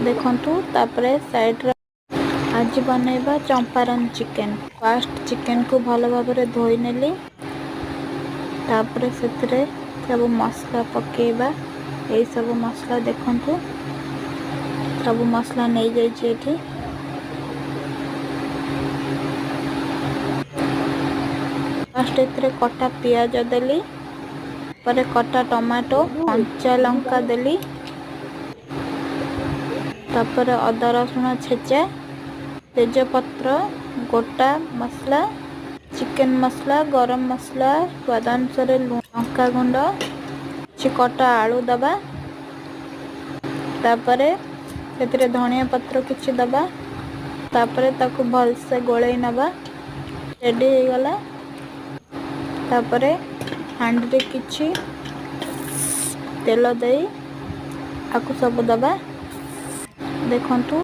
देखंतु तापरे साइड रे आज बनैबा चंपारण चिकेन। फास्ट चिकेन को भल भाव में धोई नेली तापरे सेतरे सब मसला पकेबा। ए सब मसला देखंतु सब मसला नहीं जाइए एठी। फास्ट एतरे कटा पियाज देली पर कटा टमाटो कंचा लंका देली तापर अदा रसुण छेचा तेजपत्र गोटा मसला चिकेन मसला गरम मसला स्वाद अनुसार लंका गुंड कटा आलू दबा तापरे सेतरे धनिया पत्र किछि दबा तापरे ताकू भल से गोळेई नबा। रेडी हो गला तापरे हांडी रे किछि तेल देई आकु सब दबा। देखंतु